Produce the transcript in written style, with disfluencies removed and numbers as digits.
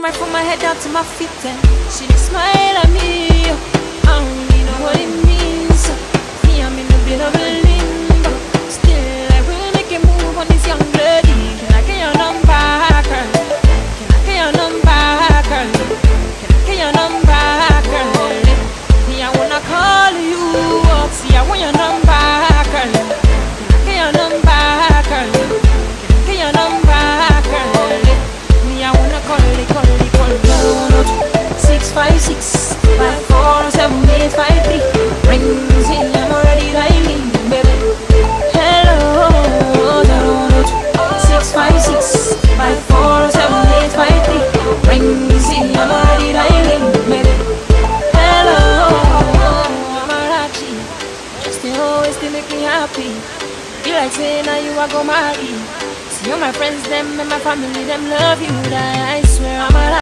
Right from my head down to my feet, and she just smile at me. I don't really know what it means. Me, I'm in a bit of a limbo. Still, I will make a move on this young lady. Can I get your number, girl? Can I get your number, girl? Can I get your number, girl? Me, I wanna call you up. See, I want your number, girl. Can I get your number, girl? Can I get your number, girl? Me, I wanna call it. 656 54 7853. Rings in, I'm already dialing, baby. Hello, 656 54 7853. Rings in, I'm already dialing, baby. Hello, I'm a Rachi. Just you always to make me happy. You like saying now you are go marry. See all my friends, them and my family, them love you. I swear I'm a